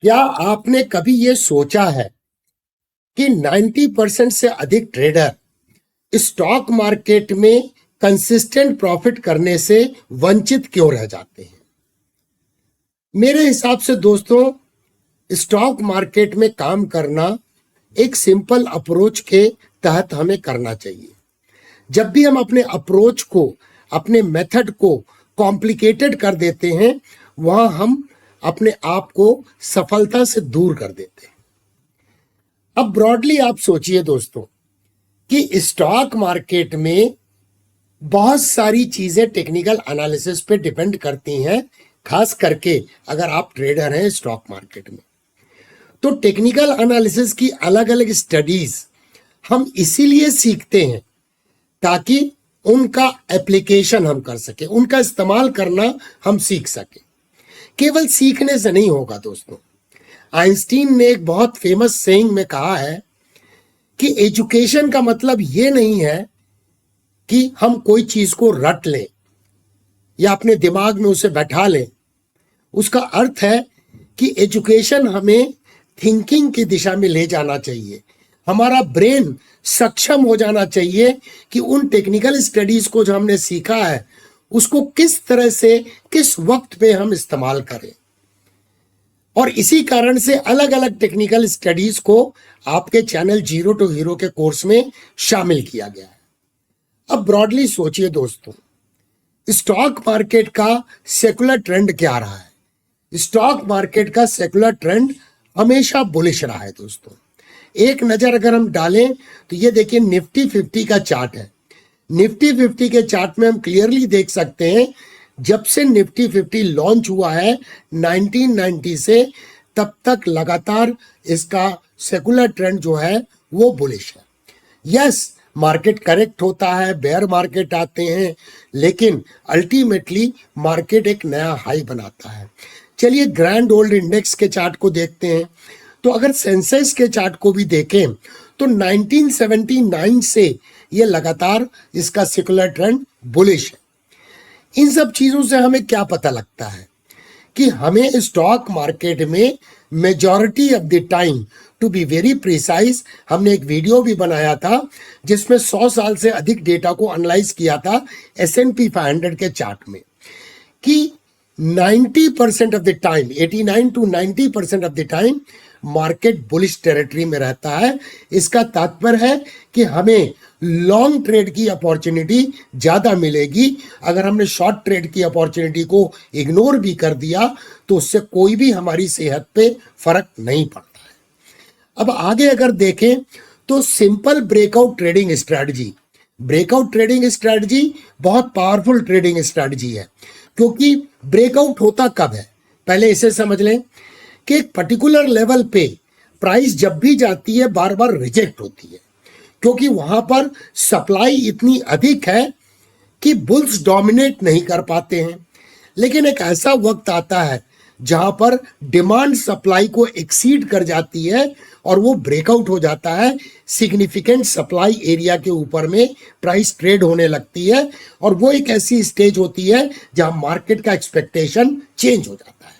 क्या आपने कभी ये सोचा है कि 90% से अधिक ट्रेडर स्टॉक मार्केट में कंसिस्टेंट प्रॉफिट करने से वंचित क्यों रह जाते हैं? मेरे हिसाब से दोस्तों, स्टॉक मार्केट में काम करना एक सिंपल अप्रोच के तहत हमें करना चाहिए। जब भी हम अपने अप्रोच को, अपने मेथड को कॉम्प्लिकेटेड कर देते हैं, वहां हम अपने आप को सफलता से दूर कर देते हैं। अब ब्रॉडली आप सोचिए दोस्तों कि स्टॉक मार्केट में बहुत सारी चीजें टेक्निकल एनालिसिस पे डिपेंड करती हैं, खास करके अगर आप ट्रेडर हैं स्टॉक मार्केट में। तो टेक्निकल एनालिसिस की अलग अलग स्टडीज हम इसीलिए सीखते हैं ताकि उनका एप्लीकेशन हम कर सके, उनका इस्तेमाल करना हम सीख सके। केवल सीखने से नहीं होगा दोस्तों। आइंस्टीन ने एक बहुत फेमस सेइंग में कहा है कि एजुकेशन का मतलब ये नहीं है कि हम कोई चीज को रट लें या अपने दिमाग में उसे बैठा लें। उसका अर्थ है कि एजुकेशन हमें थिंकिंग की दिशा में ले जाना चाहिए। हमारा ब्रेन सक्षम हो जाना चाहिए कि उन टेक्निकल स्टडीज को जो हमने सीखा है उसको किस तरह से, किस वक्त पे हम इस्तेमाल करें। और इसी कारण से अलग अलग टेक्निकल स्टडीज को आपके चैनल जीरो टू हीरो के कोर्स में शामिल किया गया है। अब ब्रॉडली सोचिए दोस्तों, स्टॉक मार्केट का सेकुलर ट्रेंड क्या रहा है? स्टॉक मार्केट का सेकुलर ट्रेंड हमेशा बुलिश रहा है दोस्तों। एक नजर अगर हम डालें तो ये देखिए निफ्टी 50 का चार्ट है। निफ्टी 50 के चार्ट में हम क्लियरली देख सकते हैं, जब से निफ्टी 50 लॉन्च हुआ है 1990 से, तब तक लगातार इसका सेकुलर ट्रेंड जो है वो बुलिश है। यस, मार्केट करेक्ट होता है, बेयर मार्केट आते हैं, लेकिन अल्टीमेटली मार्केट एक नया हाई बनाता है। चलिए ग्रैंड ओल्ड इंडेक्स के चार्ट को देखते हैं। तो अगर सेंसेक्स के चार्ट को भी देखें तो 1979 से ये लगातार इसका सेकुलर ट्रेंड बुलिश है। इन सब चीजों से हमें क्या पता लगता है कि हमें स्टॉक मार्केट में majority of the time, to be very precise, हमने एक वीडियो भी बनाया था जिसमें 100 साल से अधिक डेटा को एनालाइज किया था S&P 500 के चार्ट में, कि 90% of the time, 89 to 90% of the time market bullish territory में रहता है। इसका तात्पर्य है कि हमें लॉन्ग ट्रेड की अपॉर्चुनिटी ज्यादा मिलेगी। अगर हमने शॉर्ट ट्रेड की अपॉर्चुनिटी को इग्नोर भी कर दिया तो उससे कोई भी हमारी सेहत पे फर्क नहीं पड़ता है। अब आगे अगर देखें तो simple breakout trading strategy, breakout trading strategy बहुत पावरफुल ट्रेडिंग स्ट्रेटजी है। क्योंकि ब्रेकआउट होता कब है, पहले इसे समझ लें कि एक पर्टिकुलर लेवल पे प्राइस जब भी जाती है बार बार रिजेक्ट होती है, क्योंकि वहां पर सप्लाई इतनी अधिक है कि बुल्स डोमिनेट नहीं कर पाते हैं। लेकिन एक ऐसा वक्त आता है जहां पर डिमांड सप्लाई को एक्सीड कर जाती है और वो ब्रेकआउट हो जाता है। सिग्निफिकेंट सप्लाई एरिया के ऊपर में प्राइस ट्रेड होने लगती है और वो एक ऐसी स्टेज होती है जहां मार्केट का एक्सपेक्टेशन चेंज हो जाता है।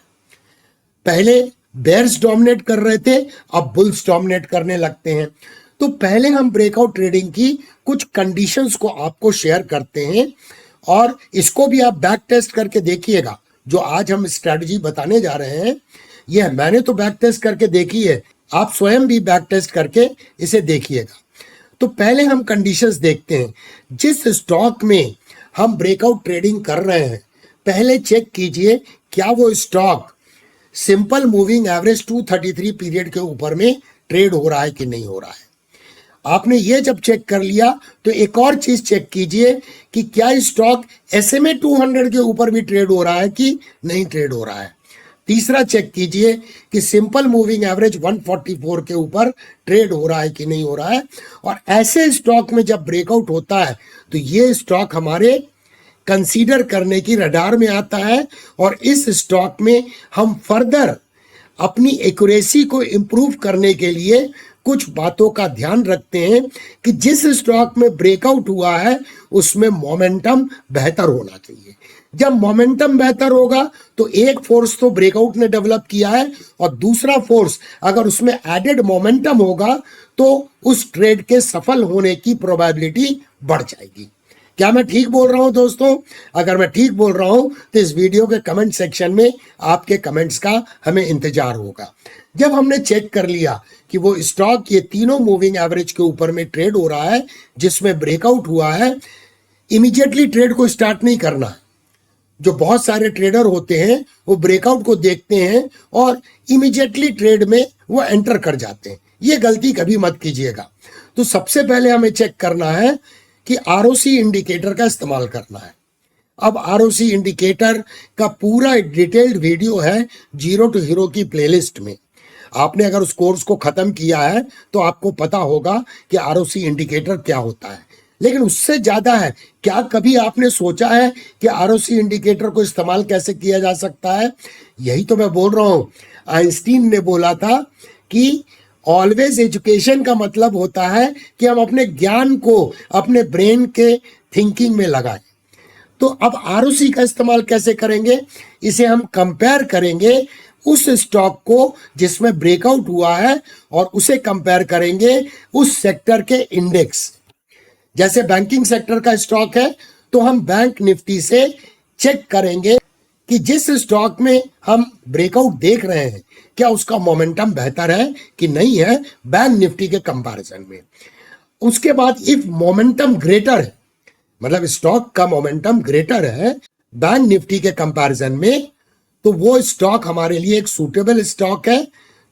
पहले बेयर्स डोमिनेट कर रहे थे, अब बुल्स डोमिनेट करने लगते हैं। तो पहले हम ब्रेकआउट ट्रेडिंग की कुछ कंडीशंस को आपको शेयर करते हैं और इसको भी आप बैक टेस्ट करके देखिएगा। जो आज हम स्ट्रेटजी बताने जा रहे हैं, ये मैंने तो बैक टेस्ट करके देखी है, आप स्वयं भी बैक टेस्ट करके इसे देखिएगा। तो पहले हम कंडीशंस देखते हैं। जिस स्टॉक में हम ब्रेकआउट ट्रेडिंग कर रहे हैं, पहले चेक कीजिए क्या वो stock simple moving average 233 period के ऊपर में ट्रेड हो रहा है कि नहीं हो रहा है। आपने ये जब चेक कर लिया तो एक और चीज चेक कीजिए कि क्या स्टॉक SMA 200 के ऊपर भी ट्रेड हो रहा है कि नहीं ट्रेड हो रहा है। तीसरा चेक कीजिए कि सिंपल मूविंग एवरेज 144 के ऊपर ट्रेड हो रहा है कि नहीं हो रहा है। और ऐसे स्टॉक में जब ब्रेकआउट होता है तो ये स्टॉक हमारे कंसीडर करने की रडार में आता है और इस स्टॉक में हम फर्दर अपनी एक्यूरेसी को इंप्रूव करने के लिए कुछ बातों का ध्यान रखते हैं कि जिस स्टॉक में ब्रेकआउट हुआ है उसमें मोमेंटम बेहतर होना चाहिए। जब मोमेंटम बेहतर होगा तो एक फोर्स तो ब्रेकआउट ने डेवलप किया है और दूसरा फोर्स अगर उसमें एडेड मोमेंटम होगा तो उस ट्रेड के सफल होने की प्रोबेबिलिटी बढ़ जाएगी। क्या मैं ठीक बोल रहा हूं दोस्तों? अगर मैं ठीक बोल रहा हूं तो इस वीडियो के कमेंट सेक्शन में आपके कमेंट्स का हमें इंतजार होगा। जब हमने चेक कर लिया कि वो स्टॉक ये तीनों मूविंग एवरेज के ऊपर में ट्रेड हो रहा है जिसमें ब्रेकआउट हुआ है, इमीडिएटली ट्रेड को स्टार्ट नहीं करना। जो बहुत सारे ट्रेडर होते हैं वो ब्रेकआउट को देखते हैं और इमीडिएटली ट्रेड में वो एंटर कर जाते हैं। ये गलती कभी मत कीजिएगा। तो सबसे पहले हमें चेक करना है कि आरओसी इंडिकेटर का इस्तेमाल करना है। अब आरओसी इंडिकेटर का पूरा डिटेल्ड वीडियो है जीरो टू हीरो की प्लेलिस्ट में। आपने अगर उस कोर्स को खत्म किया है तो आपको पता होगा कि आरओसी इंडिकेटर क्या होता है। लेकिन उससे ज्यादा है, क्या कभी आपने सोचा है कि आरओसी इंडिकेटर को इस्तेमाल कैसे किया जा सकता है? यही तो मैं बोल रहा हूं। आइंस्टीन ने बोला था कि ऑलवेज एजुकेशन का मतलब होता है कि हम अपने ज्ञान को अपने ब्रेन के थिंकिंग में लगाएं। तो अब आरओसी का इस्तेमाल कैसे करेंगे? इसे हम कंपेयर करेंगे उस स्टॉक को जिसमें ब्रेकआउट हुआ है और उसे कंपेयर करेंगे उस सेक्टर के इंडेक्स। जैसे बैंकिंग सेक्टर का स्टॉक है तो हम बैंक निफ्टी से चेक करेंगे कि जिस स्टॉक में हम ब्रेकआउट देख रहे हैं क्या उसका मोमेंटम बेहतर है कि नहीं है बैंक निफ्टी के कंपैरिजन में। उसके बाद इफ मोमेंटम ग्रेटर है, मतलब स्टॉक का मोमेंटम ग्रेटर है बैंक निफ्टी के कंपैरिजन में, तो वो स्टॉक हमारे लिए एक सूटेबल स्टॉक है,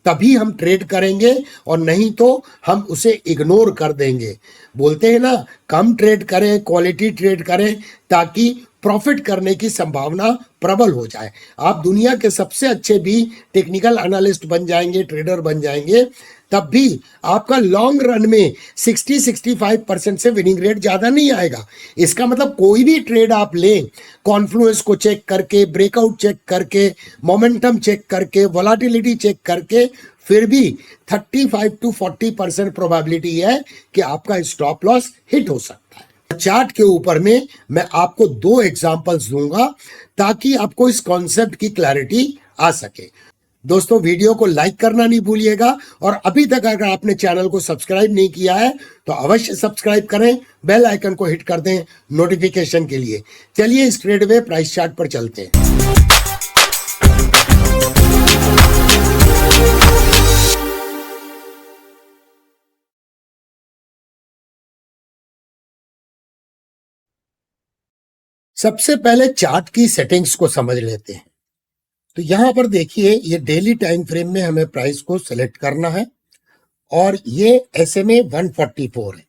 तभी हम ट्रेड करेंगे और नहीं तो हम उसे इग्नोर कर देंगे। बोलते हैं ना, कम ट्रेड करें, क्वालिटी ट्रेड करें ताकि प्रॉफिट करने की संभावना प्रबल हो जाए। आप दुनिया के सबसे अच्छे भी टेक्निकल एनालिस्ट बन जाएंगे, ट्रेडर बन जाएंगे, तब भी आपका लॉन्ग रन में 60-65% से विनिंग रेट ज्यादा नहीं आएगा। इसका मतलब कोई भी ट्रेड आप लें, कॉन्फ्लुएंस को चेक करके, ब्रेकआउट चेक करके, मोमेंटम चेक करके, वोलेटिलिटी चेक करके, फिर भी 35 to 40% प्रोबेबिलिटी है कि आपका स्टॉप लॉस हिट हो सकता है। चार्ट के ऊपर में मैं आपको 2 एग्जांपल्स दूंगा ताकि आपको इस कॉन्सेप्ट की क्लैरिटी आ सके। दोस्तों, वीडियो को लाइक करना नहीं भूलिएगा और अभी तक अगर आपने चैनल को सब्सक्राइब नहीं किया है तो अवश्य सब्सक्राइब करें, बेल आइकन को हिट कर दें नोटिफिकेशन के लिए। चलिए इस ट्रेडवे प्राइस चार्ट पर चलते हैं। सबसे पहले चार्ट की सेटिंग्स को समझ लेते हैं। तो यहां पर देखिए, ये डेली टाइम फ्रेम में हमें प्राइस को सिलेक्ट करना है और ये SMA 144 है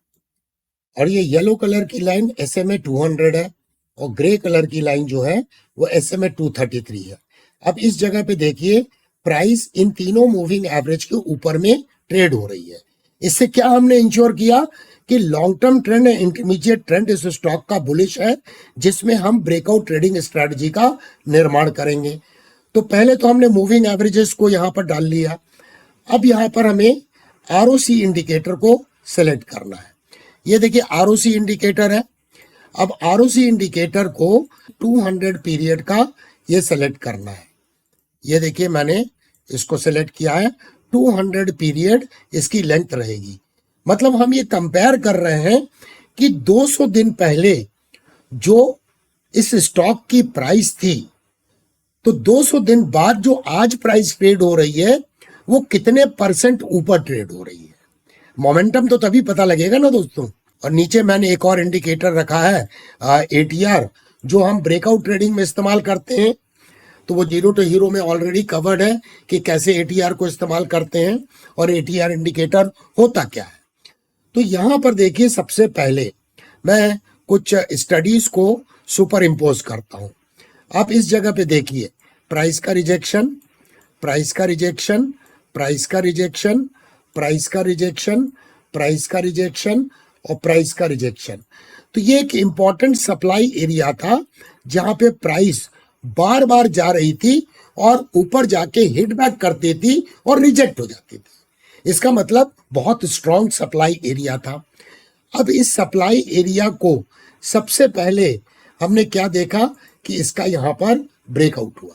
और ये येलो कलर की लाइन SMA 200 है और ग्रे कलर की लाइन जो है वो SMA 233 है। अब इस जगह पे देखिए, प्राइस इन तीनों मूविंग एवरेज के ऊपर में ट्रेड हो रही है। इससे क्या हमने इंश्योर किया कि लॉन्ग टर्म ट्रेंड है, इंटरमीडिएट ट्रेंड इस स्टॉक का बुलिश है, जिसमें हम ब्रेकआउट ट्रेडिंग स्ट्रेटजी का निर्माण करेंगे। तो पहले तो हमने मूविंग एवरेजेस को यहां पर डाल लिया। अब यहां पर हमें आरओसी इंडिकेटर को सेलेक्ट करना है। ये देखिए आरओसी इंडिकेटर है। अब आरओसी इंडिकेटर को 200 पीरियड का ये सेलेक्ट करना है। ये देखिए मैंने इसको सेलेक्ट किया है, 200 पीरियड इसकी लेंथ रहेगी। मतलब हम ये कंपेयर कर रहे हैं कि 200 दिन पहले जो इस स्टॉक की प्राइस थी, तो 200 दिन बाद जो आज प्राइस ट्रेड हो रही है वो कितने % ऊपर ट्रेड हो रही है। मोमेंटम तो तभी पता लगेगा ना दोस्तों। और नीचे मैंने एक और इंडिकेटर रखा है ATR, जो हम ब्रेकआउट ट्रेडिंग में इस्तेमाल करते हैं। तो वो जीरो टू हीरो में ऑलरेडी कवर्ड है कि कैसे ATR को इस्तेमाल करते हैं और ATR इंडिकेटर होता क्या है। तो यहां पर देखिए, सबसे पहले मैं कुछ स्टडीज को सुपर इम्पोज करता हूं। आप इस जगह पे देखिए, प्राइस का रिजेक्शन, प्राइस का रिजेक्शन, प्राइस का रिजेक्शन, प्राइस का रिजेक्शन, प्राइस का रिजेक्शन और प्राइस का रिजेक्शन। तो ये एक इंपॉर्टेंट सप्लाई एरिया था जहां पे प्राइस बार बार जा रही थी और ऊपर जाके हिट बैक करती थी और रिजेक्ट हो जाती थी। इसका मतलब बहुत स्ट्रॉन्ग सप्लाई एरिया था। अब इस सप्लाई एरिया को सबसे पहले हमने क्या देखा कि इसका यहाँ पर ब्रेकआउट हुआ।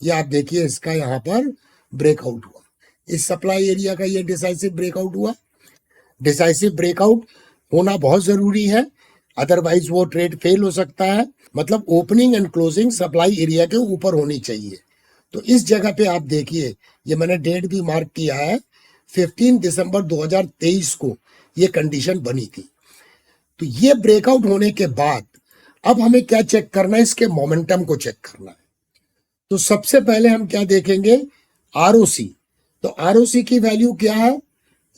ये आप देखिए, इसका यहाँ पर ब्रेकआउट हुआ, इस सप्लाई एरिया का ये डिसाइसिव ब्रेकआउट हुआ। डिसाइसिव ब्रेकआउट होना बहुत जरूरी है, अदरवाइज वो ट्रेड फेल हो सकता है। मतलब opening and closing supply area के ऊपर होनी चाहिए। तो इस जगह पे आप देखिए, ये मैंने डेट भी मार्क किया है, 15 दिसंबर 2023 को ये कंडीशन बनी थी। तो ये ब्रेकआउट होने के बाद अब हमें क्या चेक करना है, इसके मोमेंटम को चेक करना है। तो सबसे पहले हम क्या देखेंगे, आरओसी। तो आरओसी की वैल्यू क्या है,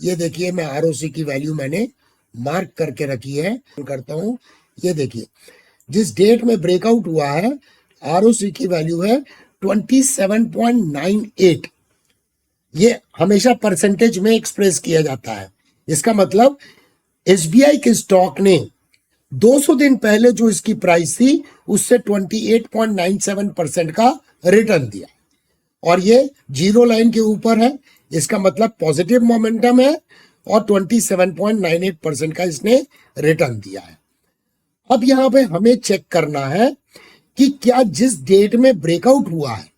ये देखिए, मैं आरओसी की वैल्यू मैंने मार्क करके रखी है, करता हूं। ये देखिए, जिस डेट में ब्रेकआउट हुआ है, आरओसी की वैल्यू है 27.98। ये हमेशा परसेंटेज में एक्सप्रेस किया जाता है। इसका मतलब एसबीआई के स्टॉक ने 200 दिन पहले जो इसकी प्राइस थी उससे 28.97% का रिटर्न दिया, और ये जीरो लाइन के ऊपर है। इसका मतलब पॉजिटिव मोमेंटम है, और 27.98% का इसने रिटर्न दिया है। अब यहां पे हमें चेक करना है कि क्या जिस डेट में ब्रेकआउट हुआ है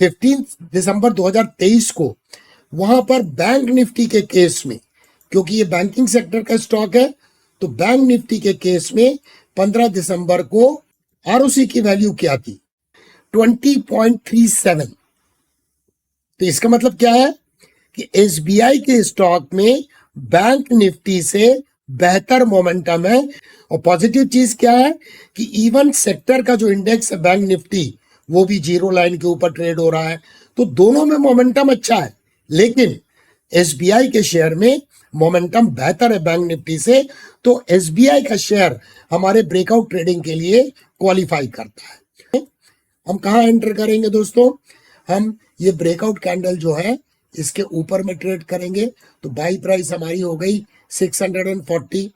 15 दिसंबर 2023 को, वहां पर बैंक निफ्टी के केस में, क्योंकि ये बैंकिंग सेक्टर का स्टॉक है, तो बैंक निफ्टी के केस में 15 दिसंबर को आरओसी की वैल्यू क्या थी, 20.37। तो इसका मतलब क्या है कि एसबीआई के स्टॉक में बैंक निफ्टी से बेहतर मोमेंटम है। और पॉजिटिव चीज क्या है कि इवन सेक्टर का जो इंडेक्स है बैंक निफ्टी, वो भी जीरो लाइन के ऊपर ट्रेड हो रहा है। तो दोनों में मोमेंटम अच्छा है, लेकिन एसबीआई के शेयर में मोमेंटम बेहतर है बैंक निफ्टी से। तो एसबीआई का शेयर हमारे ब्रेकआउट ट्रेडिंग के लिए क्वालिफाई करता है। हम कहाँ एंटर करेंगे दोस्तों, हम ये ब्रेकआउट कैंडल जो है इसके ऊपर में ट्रेड करेंगे। तो बाई प्राइस हमारी हो गई 640।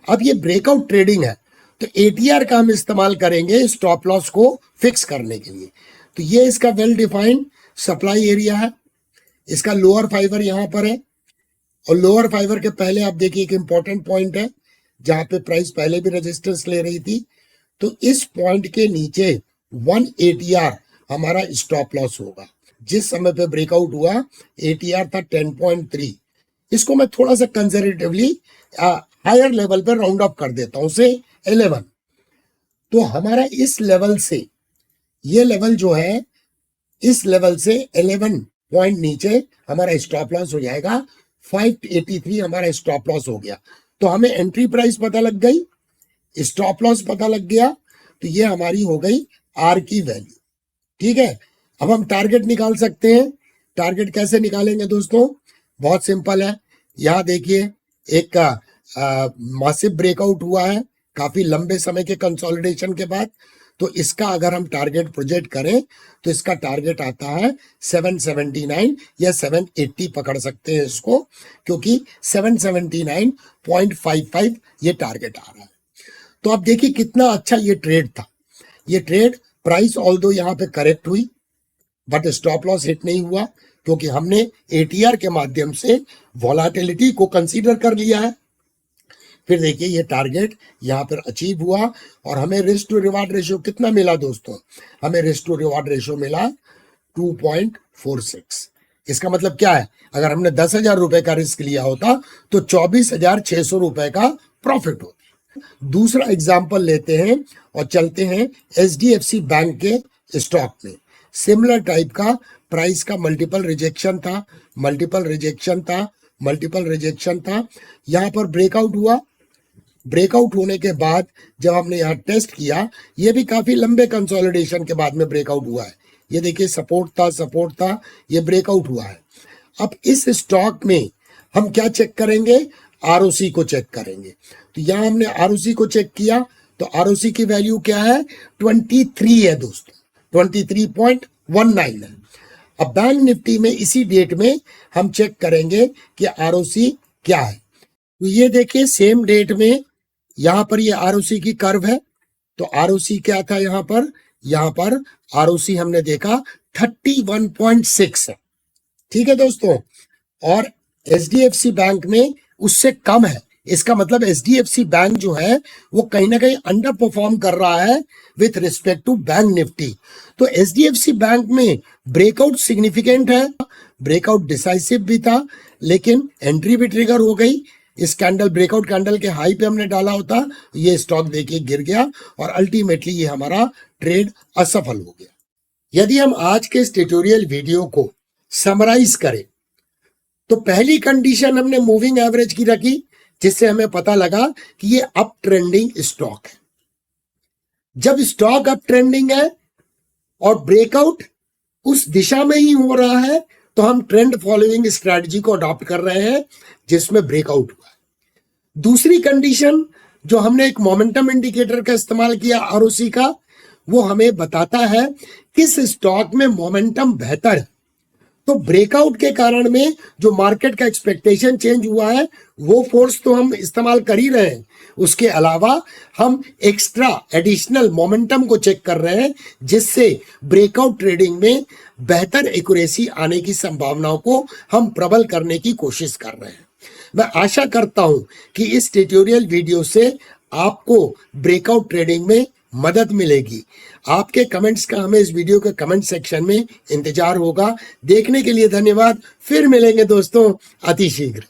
अब ये ब्रेकआउट ट्रेडिंग है, तो एटीआर का हम इस्तेमाल करेंगे स्टॉप लॉस को फिक्स करने के लिए। तो ये इसका वेल डिफाइंड सप्लाई एरिया है, इसका लोअर फाइबर यहाँ पर है, और लोअर फाइबर के पहले आप देखिए एक इंपॉर्टेंट पॉइंट है जहां पे प्राइस पहले भी रेजिस्टेंस ले रही थी। तो इस पॉइंट के नीचे 1 एटीआर हमारा स्टॉप लॉस होगा। जिस समय पे ब्रेकआउट हुआ एटीआर था 10.3। इसको मैं थोड़ा सा कंजर्वेटिवली हायर लेवल पर राउंड अप कर देता हूं, से 11। तो हमारा इस लेवल से, ये लेवल जो है, इस लेवल से 11 पॉइंट नीचे हमारा स्टॉप लॉस हो जाएगा। 583 हमारा स्टॉप लॉस हो गया। तो हमें एंट्री प्राइस पता लग गई, स्टॉप लॉस पता लग गया। तो ये हमारी हो गई आर की वैल्यू। ठीक है, अब हम टारगेट निकाल सकते हैं। टारगेट कैसे निकालेंगे दोस्तों, बहुत सिंपल है। यहाँ देखिए, एक मासिव ब्रेकआउट हुआ है काफी लंबे समय के कंसोलिडेशन के बाद। तो इसका अगर हम टारगेट प्रोजेक्ट करें तो इसका टारगेट आता है 779 या 780 पकड़ सकते हैं इसको, क्योंकि 779.55 ये टारगेट आ रहा है। तो आप देखिए कितना अच्छा ये ट्रेड था। ये ट्रेड प्राइस ऑल्दो यहाँ पे करेक्ट हुई, बट स्टॉप लॉस हिट नहीं हुआ, क्योंकि हमने एटीआर के माध्यम से वॉलेटिलिटी को कंसीडर कर लिया है। फिर देखिए ये टारगेट यहाँ पर अचीव हुआ, और हमें रिस्क टू रिवार्ड रेशियो कितना मिला दोस्तों, हमें रिस्क टू रिवार्ड रेशियो मिला 2.46। इसका मतलब क्या है, अगर हमने 10,000 रुपए का रिस्क लिया होता तो 24,600 रुपए का प्रॉफिट होता। दूसरा एग्जाम्पल लेते हैं और चलते हैं एचडीएफसी बैंक के स्टॉक में। सिमिलर टाइप का प्राइस का मल्टीपल रिजेक्शन था, मल्टीपल रिजेक्शन था, मल्टीपल रिजेक्शन था। यहाँ पर ब्रेकआउट हुआ। ब्रेकआउट होने के बाद जब हमने यहाँ टेस्ट किया, ये भी काफी लंबे कंसोलिडेशन के बाद में ब्रेकआउट हुआ है। ये देखिए सपोर्ट था, सपोर्ट था, ये ब्रेकआउट हुआ है। अब इस स्टॉक में हम क्या चेक करेंगे, आरओसी को चेक करेंगे। तो यहाँ हमने आरओसी को चेक किया, तो आरओसी की वैल्यू क्या है, 23 है दोस्तों, 23.19 है। अब बैंक निफ्टी में इसी डेट में हम चेक करेंगे कि आरओसी क्या है। तो ये देखिए सेम डेट में यहां पर ये आरओसी की कर्व है। तो आरओसी क्या था यहाँ पर आरओसी हमने देखा 31.6 है। ठीक है दोस्तों, और एचडीएफसी बैंक में उससे कम है, इसका मतलब एचडीएफसी बैंक जो है वो कहीं ना कहीं अंडर परफॉर्म कर रहा है with respect to bank Nifty. तो एचडीएफसी बैंक में ब्रेकआउट सिग्निफिकेंट है, ब्रेकआउट डिसाइसिव भी था, लेकिन एंट्री भी ट्रिगर हो गई। इस कैंडल ब्रेकआउट कैंडल के हाई पे हमने डाला होता, ये स्टॉक देखिए गिर गया और अल्टीमेटली ये हमारा ट्रेड असफल हो गया। यदि हम आज के इस ट्यूटोरियल वीडियो को समराइज करें तो पहली कंडीशन हमने मूविंग एवरेज की रखी, जिससे हमें पता लगा कि ये अप ट्रेंडिंग स्टॉक है। जब स्टॉक अप ट्रेंडिंग है और ब्रेकआउट उस दिशा में ही हो रहा है तो हम ट्रेंड फॉलोइंग स्ट्रेटजी को अडॉप्ट कर रहे हैं जिसमें ब्रेकआउट हुआ है। दूसरी कंडीशन जो हमने एक मोमेंटम इंडिकेटर का इस्तेमाल किया आरओसी का, वो हमें बताता है किस स्टॉक में मोमेंटम बेहतर है। तो ब्रेकआउट के कारण में जो मार्केट का एक्सपेक्टेशन चेंज हुआ है वो फोर्स तो हम इस्तेमाल कर ही रहे हैं, उसके अलावा हम एक्स्ट्रा एडिशनल मोमेंटम को चेक कर रहे हैं जिससे ब्रेकआउट ट्रेडिंग में बेहतर एक्यूरेसी आने की संभावनाओं को हम प्रबल करने की कोशिश कर रहे हैं। मैं आशा करता हूं कि इस ट्यूटोरियल वीडियो से आपको ब्रेकआउट ट्रेडिंग में मदद मिलेगी। आपके कमेंट्स का हमें इस वीडियो के कमेंट सेक्शन में इंतजार होगा। देखने के लिए धन्यवाद। फिर मिलेंगे दोस्तों अति शीघ्र।